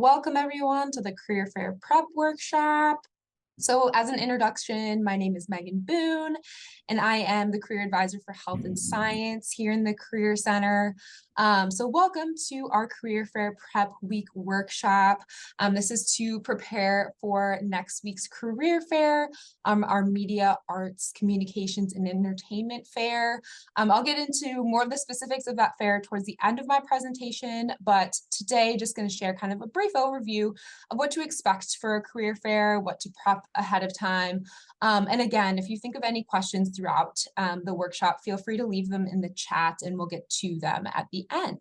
Welcome everyone to the Career Fair Prep Workshop. So as an introduction, my name is Megan Boone, and I am the Career Advisor for Health and Science here in the Career Center. So welcome to our Career Fair Prep Week Workshop. This is to prepare for next week's Career Fair, our Media, Arts, Communications, and Entertainment Fair. I'll get into more of the specifics of that fair towards the end of my presentation, but today just going to share kind of a brief overview of what to expect for a career fair, what to prep ahead of time. And again, if you think of any questions throughout the workshop, feel free to leave them in the chat and we'll get to them at the end.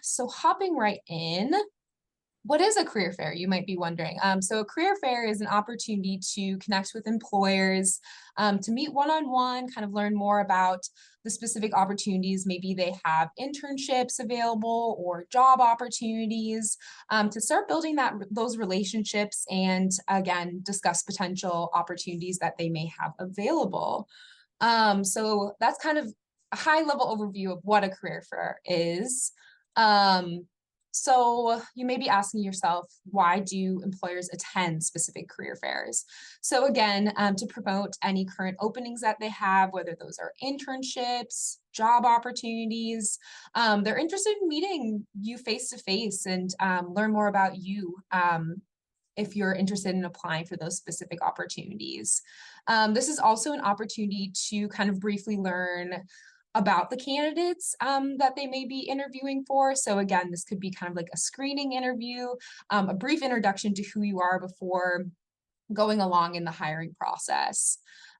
So hopping right in, what is a career fair, you might be wondering? So a career fair is an opportunity to connect with employers, to meet one-on-one, kind of learn more about the specific opportunities. Maybe they have internships available or job opportunities, to start building those relationships and again, discuss potential opportunities that they may have available. So that's kind of a high-level overview of what a career fair is. So you may be asking yourself, why do employers attend specific career fairs? So again, to promote any current openings that they have, whether those are internships, job opportunities. They're interested in meeting you face to face and learn more about you if you're interested in applying for those specific opportunities. This is also an opportunity to kind of briefly learn about the candidates that they may be interviewing for. So again, this could be kind of like a screening interview, a brief introduction to who you are before going along in the hiring process.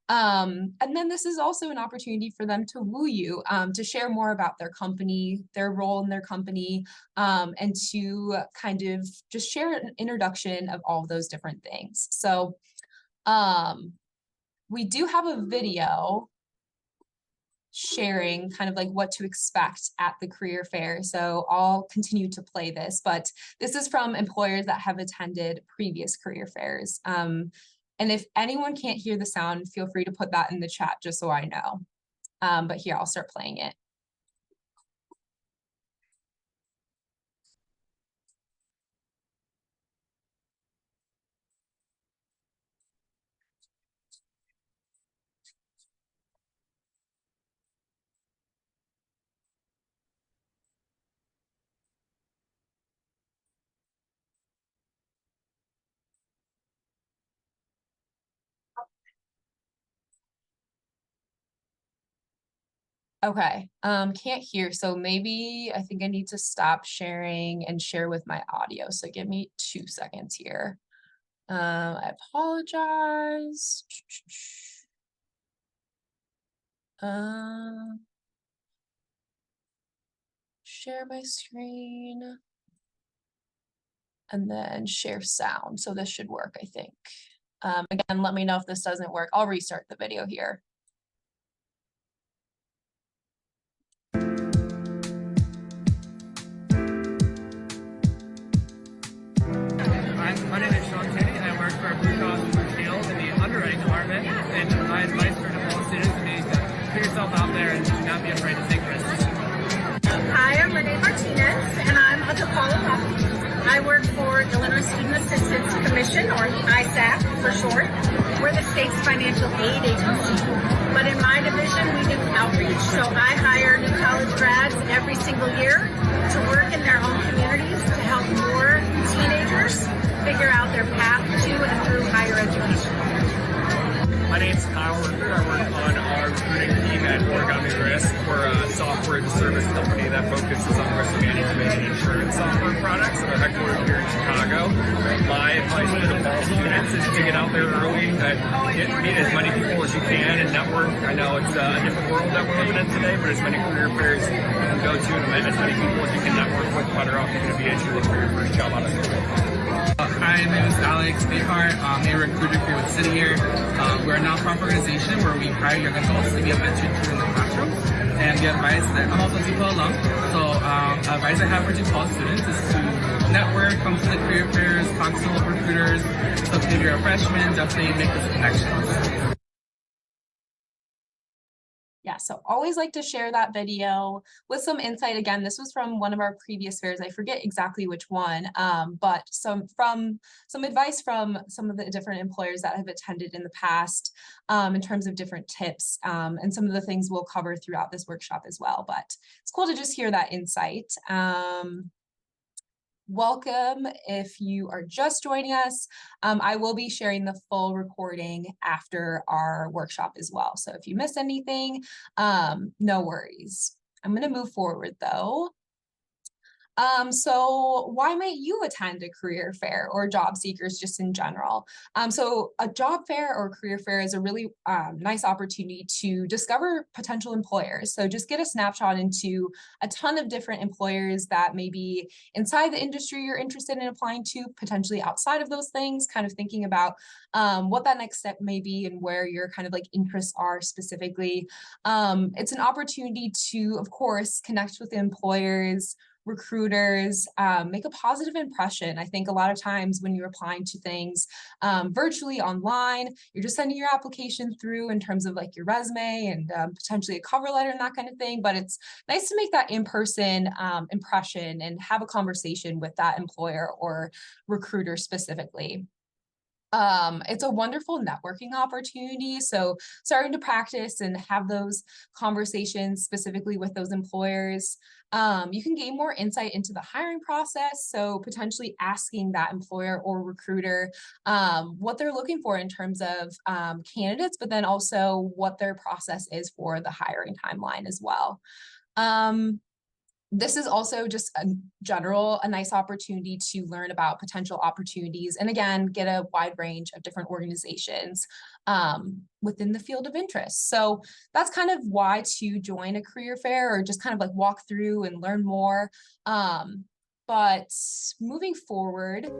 And then this is also an opportunity for them to woo you, to share more about their company, their role in their company, and to kind of just share an introduction of all of those different things. So we do have a video sharing kind of like what to expect at the career fair. So I'll continue to play this, but this is from employers that have attended previous career fairs. And if anyone can't hear the sound, feel free to put that in the chat just so I know. But here, I'll start playing it. Okay, can't hear, so maybe I think I need to stop sharing and share with my audio. So give me 2 seconds here. I apologize. Share my screen and then share sound. So this should work, I think. Again, let me know if this doesn't work. I'll restart the video here. My name is Sean Kennedy. I work for Blue Cross Blue Shield in the underwriting department, and my advice for diploma students would be put yourself out there and not be afraid to take risks. Hi, I'm Renee Martinez, and I'm a DePaula Law. I work for Illinois Student Assistance Commission, or ISAC for short. We're the state's financial aid agency, but in my division, we do outreach. So I hire new college grads every single year to work in their own communities to help more teenagers figure out their path to and through higher education. My name's Kyle Ruther. I work on our recruiting team at Origami Risk. We're a software as a service company that focuses on risk management and insurance software products. We're headquartered here in Chicago. My advice for the fall students is to get out there early, meet as many people as you can and network. I know it's a different world that we're living in today, but as many career fairs you can go to and meet as many people as you can network with, better off you're going to be as you look for your first job out of school. Hi, my name is Alex Behart. I'm a recruiter here with City Year. We're a nonprofit organization where we hire young adults to be a mentor to in the classroom and get advice. I'm also a DePaul alum, so advice I have for DePaul students is to network, come to the career fairs, talk to local recruiters. So if you're a freshman, definitely make those connections. Yeah, So always like to share that video with some insight. Again, this was from one of our previous fairs. I forget exactly which one, but some advice from some of the different employers that have attended in the past in terms of different tips and some of the things we'll cover throughout this workshop as well. But it's cool to just hear that insight. Welcome if you are just joining us. I will be sharing the full recording after our workshop as well. So if you miss anything, no worries. I'm going to move forward though. So why might you attend a career fair or job seekers just in general? So a job fair or career fair is a really nice opportunity to discover potential employers. So just get a snapshot into a ton of different employers that may be inside the industry you're interested in applying to, potentially outside of those things, kind of thinking about what that next step may be and where your kind of like interests are specifically. It's an opportunity to, of course, connect with employers, recruiters, make a positive impression. I think a lot of times when you're applying to things virtually online, you're just sending your application through in terms of like your resume and potentially a cover letter and that kind of thing. But it's nice to make that in-person impression and have a conversation with that employer or recruiter specifically. It's a wonderful networking opportunity. So starting to practice and have those conversations specifically with those employers, you can gain more insight into the hiring process. So potentially asking that employer or recruiter what they're looking for in terms of candidates, but then also what their process is for the hiring timeline as well. This is also just a nice opportunity to learn about potential opportunities and again, get a wide range of different organizations within the field of interest. So that's kind of why to join a career fair or just kind of like walk through and learn more. But moving forward,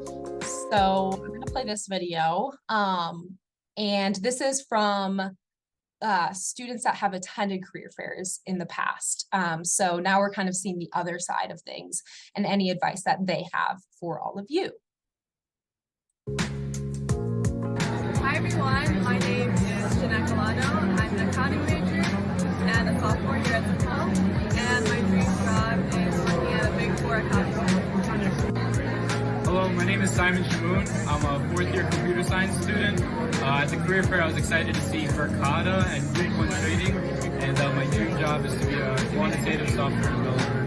so I'm gonna play this video and this is from students that have attended career fairs in the past. So now we're kind of seeing the other side of things and any advice that they have for all of you. Hi everyone, my name is Jeanette Galano. I'm an accounting major and a sophomore here at DePaul, and my dream job is working at a Big Four accounting firm. Hello, my name is Simon Shamoon. I'm a fourth-year computer science student. At the career fair, I was excited to see Verkada and Group 1 Trading, and my dream job is to be a quantitative software developer.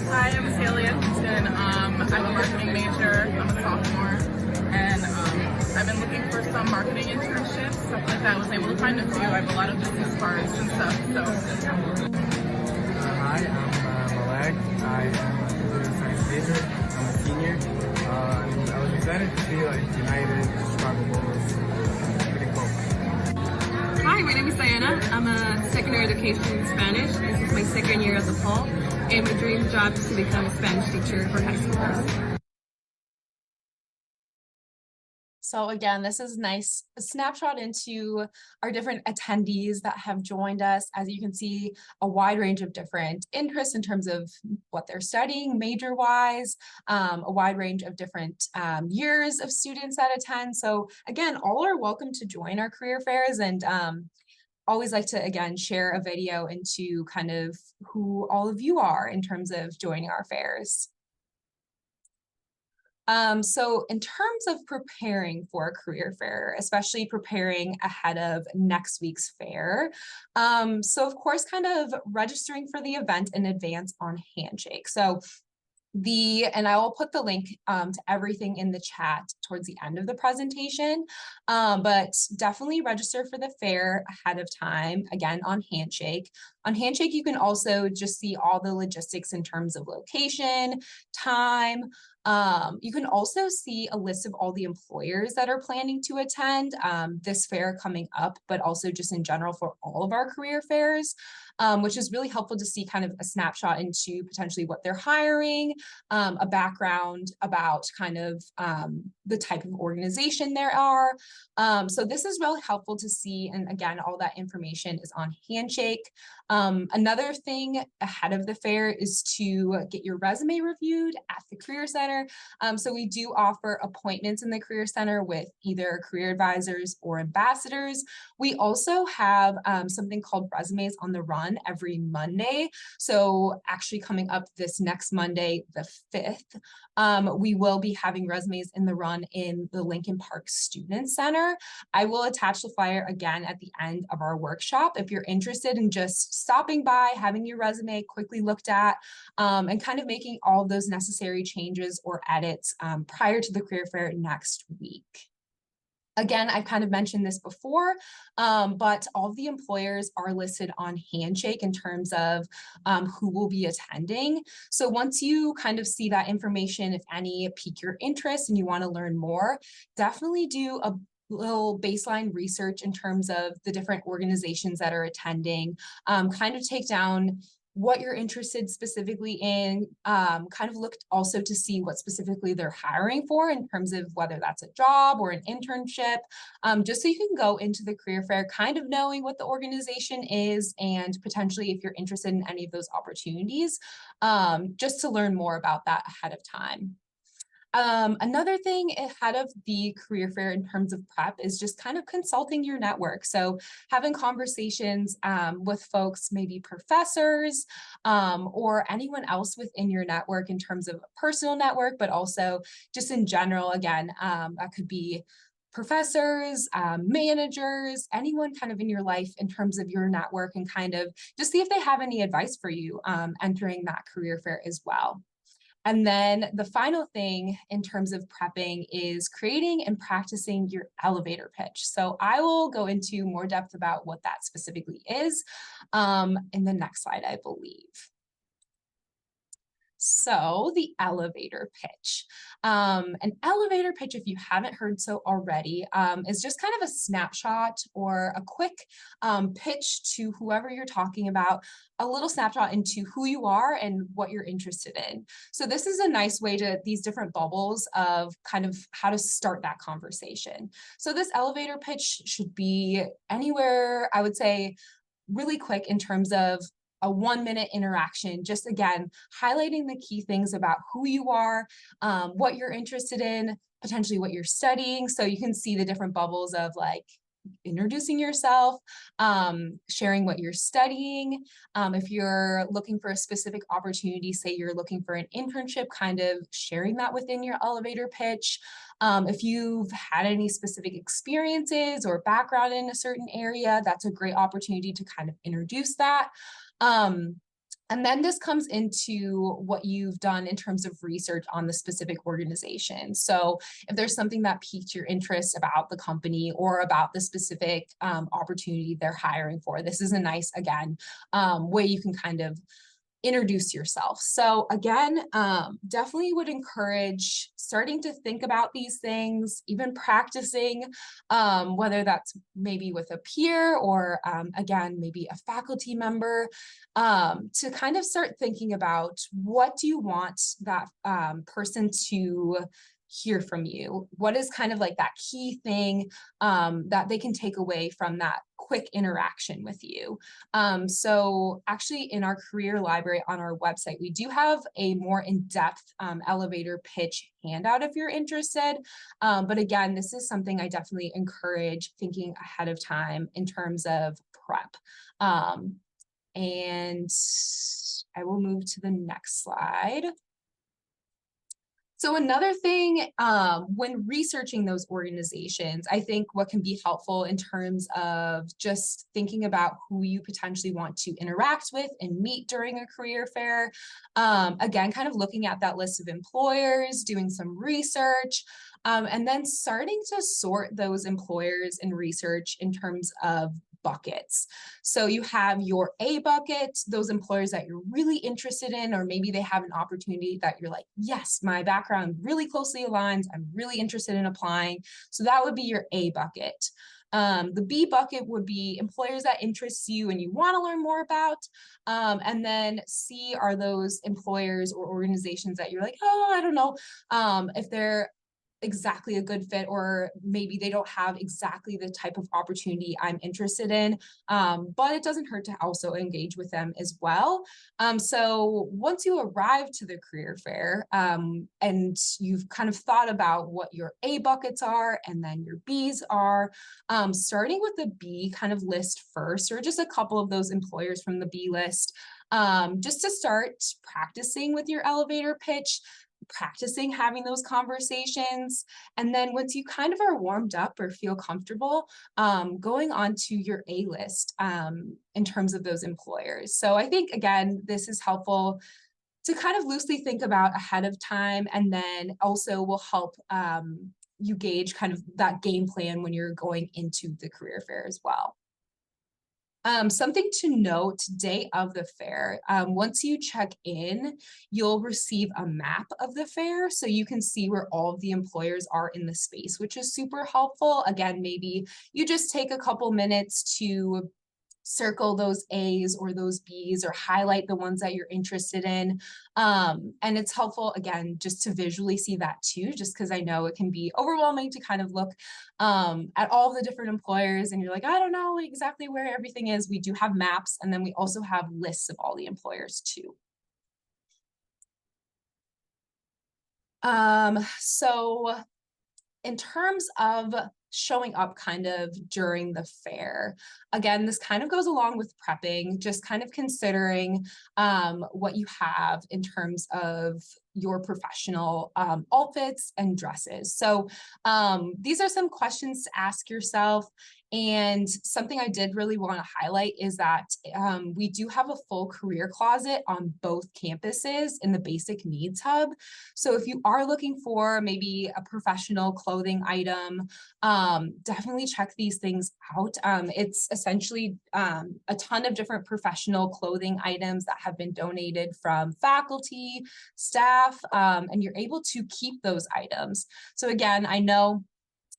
Hi, I'm Celia Houston. I'm a marketing major. I'm a sophomore, and I've been looking for some marketing internships, stuff like that. I was able to find a few. I have a lot of business cards and stuff, so. Hi, I'm Malag. I am a computer science major. I'm a senior. I was excited to see United, Chicago Bulls. Pretty cool. Hi, my name is Diana. I'm a secondary education in Spanish. This is my second year at DePaul, and my dream job is to become a Spanish teacher for high schoolers. So again, this is nice a snapshot into our different attendees that have joined us. As you can see, a wide range of different interests in terms of what they're studying major-wise, a wide range of different years of students that attend. So again, all are welcome to join our career fairs, and always like to, again, share a video into kind of who all of you are in terms of joining our fairs. So in terms of preparing for a career fair, especially preparing ahead of next week's fair, so of course, kind of registering for the event in advance on Handshake. So and I will put the link to everything in the chat towards the end of the presentation, but definitely register for the fair ahead of time, again, on Handshake. On Handshake, you can also just see all the logistics in terms of location, time. You can also see a list of all the employers that are planning to attend this fair coming up, but also just in general for all of our career fairs. which is really helpful to see kind of a snapshot into potentially what they're hiring, a background about kind of the type of organization there are. So this is really helpful to see. And again, all that information is on Handshake. Another thing ahead of the fair is to get your resume reviewed at the Career Center. So we do offer appointments in the Career Center with either career advisors or ambassadors. We also have something called Resumes on the Run every Monday. So actually coming up this next Monday, the 5th, we will be having Resumes in the Run in the Lincoln Park Student Center. I will attach the flyer again at the end of our workshop if you're interested in just stopping by, having your resume quickly looked at, and kind of making all of those necessary changes or edits prior to the career fair next week. Again, I've kind of mentioned this before, but all of the employers are listed on Handshake in terms of who will be attending. So once you kind of see that information, if any pique your interest and you want to learn more, definitely do a little baseline research in terms of the different organizations that are attending, kind of take down what you're interested specifically in, kind of looked also to see what specifically they're hiring for in terms of whether that's a job or an internship, just so you can go into the career fair kind of knowing what the organization is and potentially if you're interested in any of those opportunities, just to learn more about that ahead of time. Another thing ahead of the career fair in terms of prep is just kind of consulting your network. So having conversations with folks, maybe professors or anyone else within your network in terms of a personal network, but also just in general, again, that could be professors, managers, anyone kind of in your life in terms of your network, and kind of just see if they have any advice for you entering that career fair as well. And then the final thing in terms of prepping is creating and practicing your elevator pitch. So I will go into more depth about what that specifically is in the next slide, I believe. So the elevator pitch. An elevator pitch, if you haven't heard so already, is just kind of a snapshot or a quick pitch to whoever you're talking about, a little snapshot into who you are and what you're interested in. So this is a nice way to, these different bubbles of kind of how to start that conversation. So this elevator pitch should be anywhere, I would say, really quick in terms of a 1-minute interaction, just again, highlighting the key things about who you are, what you're interested in, potentially what you're studying. So you can see the different bubbles of like introducing yourself, sharing what you're studying. If you're looking for a specific opportunity, say you're looking for an internship, kind of sharing that within your elevator pitch. If you've had any specific experiences or background in a certain area, that's a great opportunity to kind of introduce that. And then this comes into what you've done in terms of research on the specific organization. So if there's something that piqued your interest about the company or about the specific opportunity they're hiring for, this is a nice, again, way you can kind of introduce yourself. So again, definitely would encourage starting to think about these things, even practicing, whether that's maybe with a peer or again, maybe a faculty member, to kind of start thinking about what do you want that person to hear from you? What is kind of like that key thing that they can take away from that quick interaction with you? So actually in our career library on our website, we do have a more in-depth elevator pitch handout if you're interested. But again, this is something I definitely encourage thinking ahead of time in terms of prep. And I will move to the next slide. So another thing, when researching those organizations, I think what can be helpful in terms of just thinking about who you potentially want to interact with and meet during a career fair. Again, kind of looking at that list of employers, doing some research, and then starting to sort those employers and research in terms of buckets. So you have your A bucket, those employers that you're really interested in, or maybe they have an opportunity that you're like, yes, my background really closely aligns. I'm really interested in applying. So that would be your A bucket. The B bucket would be employers that interest you and you want to learn more about. And then C are those employers or organizations that you're like, oh, I don't know if they're exactly a good fit, or maybe they don't have exactly the type of opportunity I'm interested in. But it doesn't hurt to also engage with them as well. So once you arrive to the career fair and you've kind of thought about what your A buckets are and then your B's are, starting with the B kind of list first, or just a couple of those employers from the B list, just to start practicing with your elevator pitch, practicing having those conversations. And then once you kind of are warmed up or feel comfortable, going on to your A list in terms of those employers. So I think, again, this is helpful to kind of loosely think about ahead of time, and then also will help you gauge kind of that game plan when you're going into the career fair as well. Something to note, day of the fair, once you check in, you'll receive a map of the fair so you can see where all of the employers are in the space, which is super helpful. Again, maybe you just take a couple minutes to circle those A's or those B's, or highlight the ones that you're interested in. And it's helpful, again, just to visually see that too, just because I know it can be overwhelming to kind of look at all the different employers and you're like, I don't know exactly where everything is. We do have maps, and then we also have lists of all the employers too. So in terms of showing up kind of during the fair, again, this kind of goes along with prepping, just kind of considering what you have in terms of your professional outfits and dresses. So these are some questions to ask yourself. And something I did really want to highlight is that we do have a full career closet on both campuses in the Basic Needs Hub. So if you are looking for maybe a professional clothing item, definitely check these things out. It's essentially a ton of different professional clothing items that have been donated from faculty, staff, and you're able to keep those items. So again, I know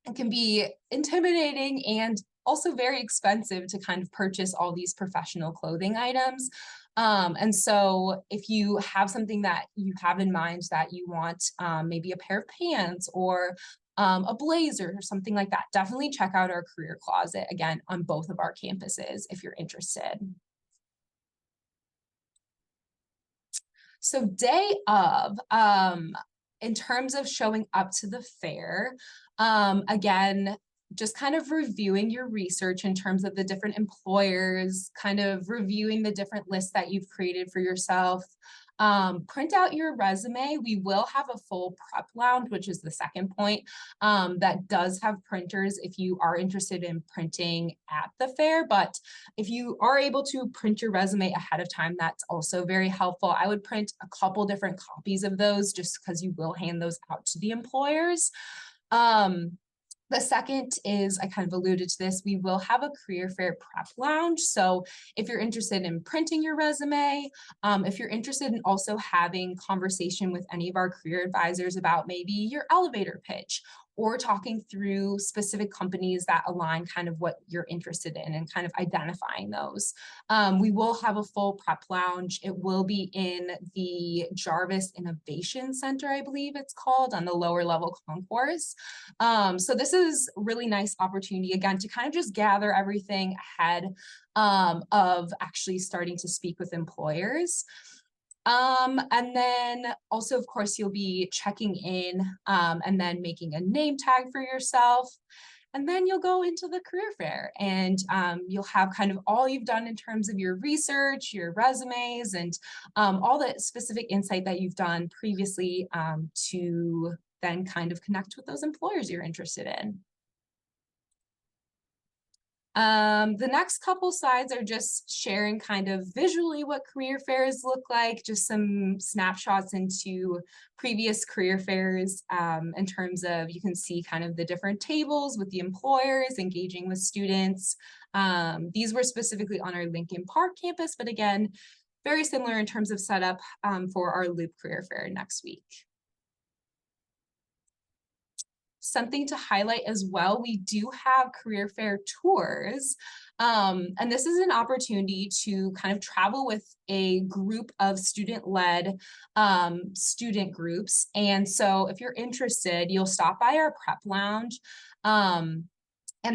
it can be intimidating and also very expensive to kind of purchase all these professional clothing items. And so if you have something that you have in mind that you want, maybe a pair of pants or a blazer or something like that, definitely check out our career closet, again, on both of our campuses if you're interested. So day of, in terms of showing up to the fair, again, just kind of reviewing your research in terms of the different employers, kind of reviewing the different lists that you've created for yourself. Print out your resume. We will have a full prep lounge, which is the second point, that does have printers if you are interested in printing at the fair. But if you are able to print your resume ahead of time, that's also very helpful. I would print a couple different copies of those just because you will hand those out to the employers. The second is, I kind of alluded to this, we will have a career fair prep lounge. So if you're interested in printing your resume, if you're interested in also having conversation with any of our career advisors about maybe your elevator pitch, or talking through specific companies that align kind of what you're interested in and kind of identifying those. We will have a full prep lounge. It will be in the Jarvis Innovation Center, I believe it's called, on the lower level concourse. So this is a really nice opportunity, again, to kind of just gather everything ahead of actually starting to speak with employers. And then also, of course, you'll be checking in and then making a name tag for yourself. And then you'll go into the career fair, and you'll have kind of all you've done in terms of your research, your resumes, and all the specific insight that you've done previously to then kind of connect with those employers you're interested in. The next couple slides are just sharing kind of visually what career fairs look like, just some snapshots into previous career fairs in terms of, you can see kind of the different tables with the employers engaging with students. These were specifically on our Lincoln Park campus, but again, very similar in terms of setup for our Loop Career Fair next week. something to highlight as well, we do have career fair tours. And this is an opportunity to kind of travel with a group of student-led student groups. And so if you're interested, you'll stop by our prep lounge. And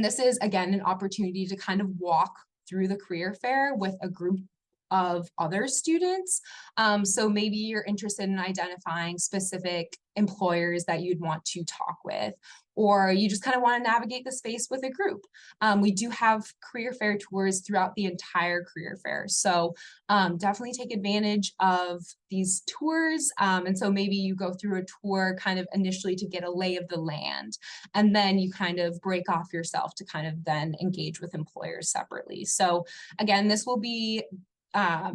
this is, again, an opportunity to kind of walk through the career fair with a group of other students. So maybe you're interested in identifying specific employers that you'd want to talk with, or you just kind of want to navigate the space with a group. We do have career fair tours throughout the entire career fair. So definitely take advantage of these tours. And so maybe you go through a tour kind of initially to get a lay of the land, and then you kind of break off yourself to kind of then engage with employers separately. So again, this will be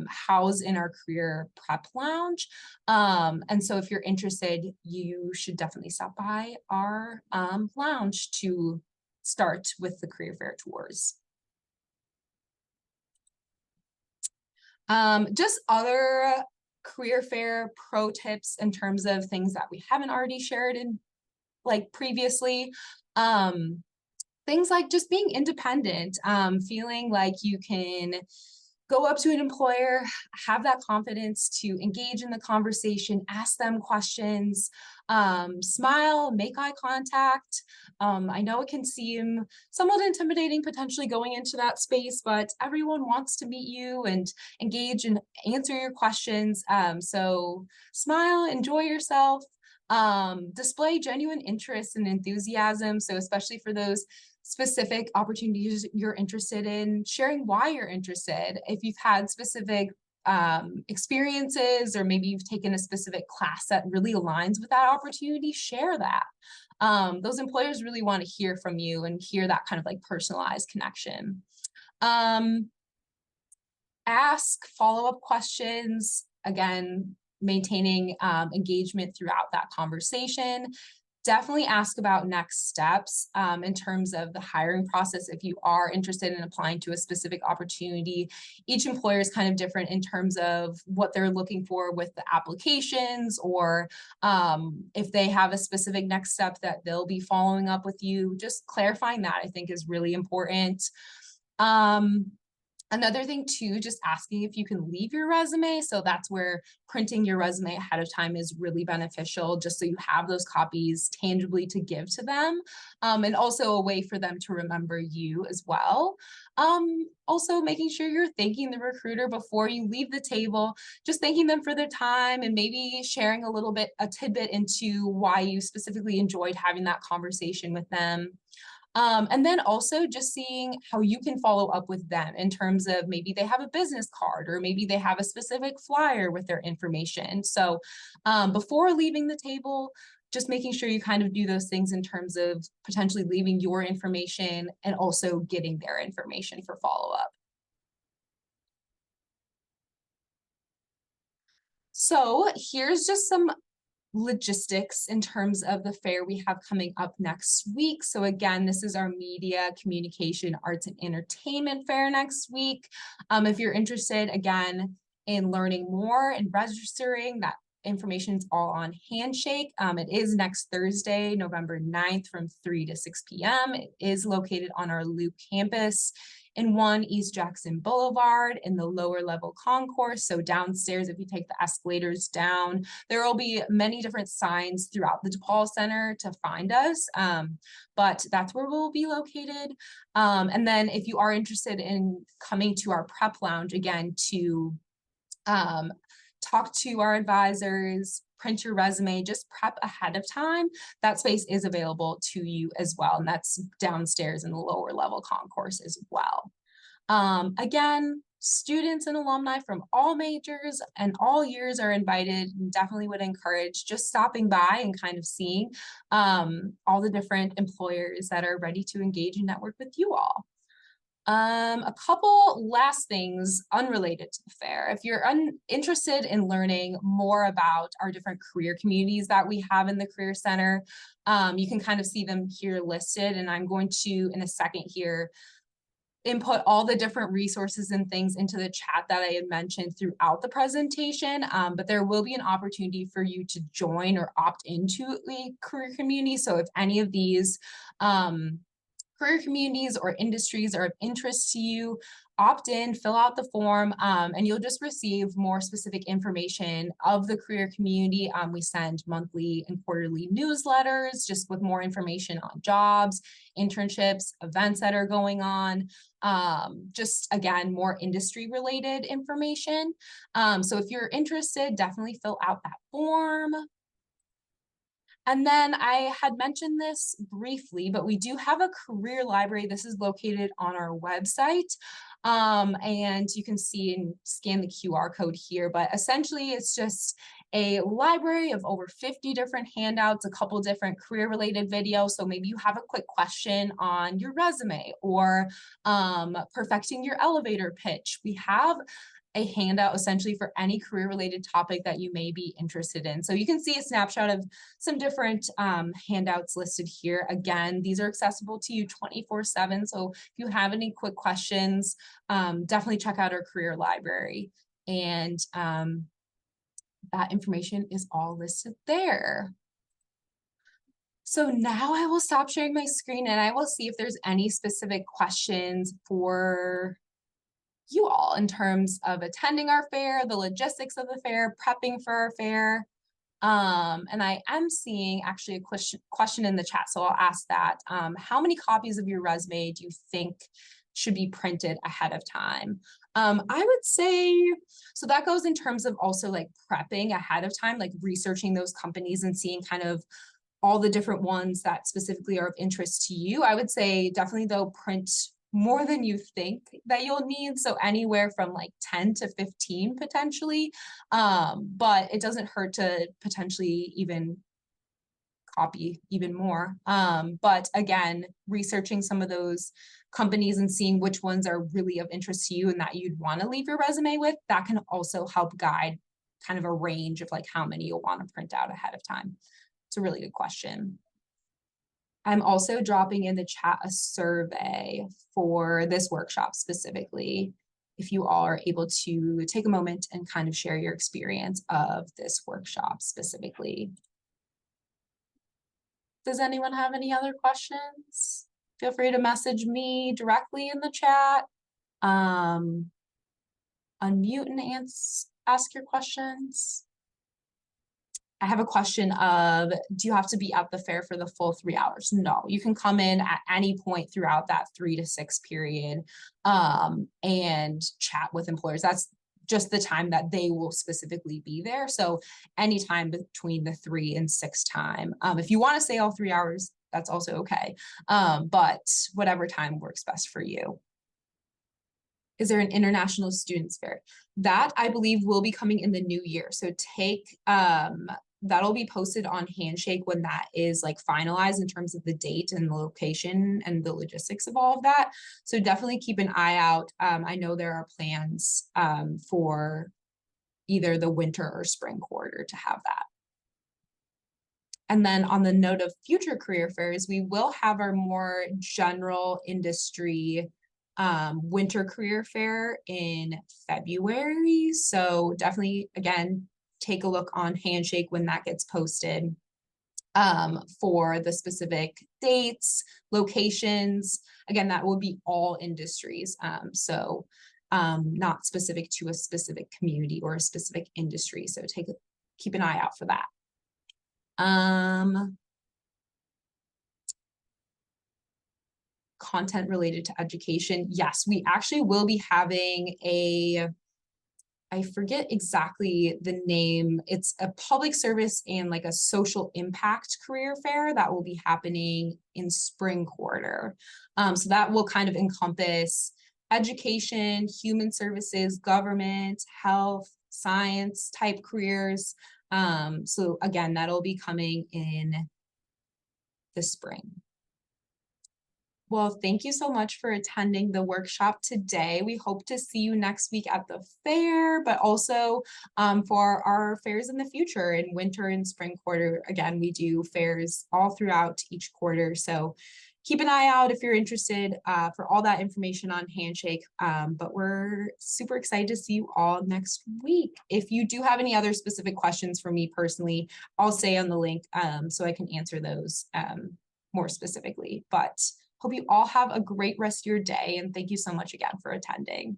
housed in our career prep lounge. And so if you're interested, you should definitely stop by our lounge to start with the career fair tours. Just other career fair pro tips in terms of things that we haven't already shared in like previously. Things like just being independent, feeling like you can go up to an employer, have that confidence to engage in the conversation, ask them questions, smile, make eye contact. I know it can seem somewhat intimidating potentially going into that space, but everyone wants to meet you and engage and answer your questions. So smile, enjoy yourself, display genuine interest and enthusiasm. So especially for those specific opportunities you're interested in, sharing why you're interested. If you've had specific experiences, or maybe you've taken a specific class that really aligns with that opportunity, share that. Those employers really want to hear from you and hear that kind of like personalized connection. Ask follow-up questions, again, maintaining engagement throughout that conversation. Definitely ask about next steps in terms of the hiring process. If you are interested in applying to a specific opportunity, each employer is kind of different in terms of what they're looking for with the applications, or if they have a specific next step that they'll be following up with you. Just clarifying that, I think, is really important. Another thing too, just asking if you can leave your resume. So that's where printing your resume ahead of time is really beneficial, just so you have those copies tangibly to give to them, and also a way for them to remember you as well. Also making sure you're thanking the recruiter before you leave the table, just thanking them for their time and maybe sharing a tidbit into why you specifically enjoyed having that conversation with them. And then also just seeing how you can follow up with them in terms of maybe they have a business card, or maybe they have a specific flyer with their information. So before leaving the table, just making sure you kind of do those things in terms of potentially leaving your information and also getting their information for follow-up. So here's just some logistics in terms of the fair we have coming up next week. So again, this is our Media, Communication, Arts, and Entertainment Fair next week. If you're interested, again, in learning more and registering, that information is all on Handshake. It is next Thursday, November 9th from 3 to 6 p.m. It is located on our Loop campus in 1 East Jackson Boulevard in the lower level concourse. So downstairs, if you take the escalators down, there will be many different signs throughout the DePaul Center to find us, but that's where we'll be located. And then if you are interested in coming to our prep lounge, again, to talk to our advisors, print your resume, just prep ahead of time, that space is available to you as well. And that's downstairs in the lower level concourse as well. Again, students and alumni from all majors and all years are invited, and definitely would encourage just stopping by and kind of seeing all the different employers that are ready to engage and network with you all. A couple last things unrelated to the fair. If you're interested in learning more about our different career communities that we have in the Career Center, you can kind of see them here listed, and I'm going to, in a second here, input all the different resources and things into the chat that I had mentioned throughout the presentation, but there will be an opportunity for you to join or opt into a career community. So if any of these career communities or industries are of interest to you, opt in, fill out the form, and you'll just receive more specific information of the career community. We send monthly and quarterly newsletters just with more information on jobs, internships, events that are going on, just again, more industry related information. So if you're interested, definitely fill out that form. And then I had mentioned this briefly, but we do have a career library. This is located on our website. And you can see and scan the QR code here, but essentially it's just a library of over 50 different handouts, a couple different career related videos. So maybe you have a quick question on your resume or perfecting your elevator pitch. We have a handout essentially for any career related topic that you may be interested in. So you can see a snapshot of some different handouts listed here. Again, these are accessible to you 24/7. So if you have any quick questions, definitely check out our career library. And that information is all listed there. So now I will stop sharing my screen and I will see if there's any specific questions for you all in terms of attending our fair, the logistics of the fair, prepping for our fair. And I am seeing actually a question in the chat, so I'll ask that. How many copies of your resume do you think should be printed ahead of time? I would say, so that goes in terms of also like prepping ahead of time, like researching those companies and seeing kind of all the different ones that specifically are of interest to you. I would say definitely though print more than you think that you'll need. So anywhere from like 10 to 15 potentially, but it doesn't hurt to potentially even copy even more. But again, researching some of those companies and seeing which ones are really of interest to you and that you'd want to leave your resume with, that can also help guide kind of a range of like how many you'll want to print out ahead of time. It's a really good question. I'm also dropping in the chat a survey for this workshop specifically, if you all are able to take a moment and kind of share your experience of this workshop specifically. Does anyone have any other questions? Feel free to message me directly in the chat. Unmute and ask your questions. I have a question of, do you have to be at the fair for the full 3 hours? No, you can come in at any point throughout that 3 to 6 period and chat with employers. That's just the time that they will specifically be there. So anytime between the 3 and 6 time. If you want to stay all 3 hours, that's also okay. But whatever time works best for you. Is there an international students fair? That I believe will be coming in the new year. So take, that'll be posted on Handshake when that is like finalized in terms of the date and the location and the logistics of all of that. So definitely keep an eye out. I know there are plans for either the winter or spring quarter to have that. And then on the note of future career fairs, we will have our more general industry winter career fair in February. So definitely, again, take a look on Handshake when that gets posted for the specific dates, locations. Again, that will be all industries. So not specific to a specific community or a specific industry. So keep an eye out for that. Content related to education. Yes, we actually will be having I forget exactly the name. It's a public service and like a social impact career fair that will be happening in spring quarter. So that will kind of encompass education, human services, government, health, science type careers. So again, that'll be coming in the spring. Well, thank you so much for attending the workshop today. We hope to see you next week at the fair, but also for our fairs in the future in winter and spring quarter. Again, we do fairs all throughout each quarter. So keep an eye out if you're interested for all that information on Handshake. But we're super excited to see you all next week. If you do have any other specific questions for me personally, I'll say on the link so I can answer those more specifically. But hope you all have a great rest of your day, and thank you so much again for attending.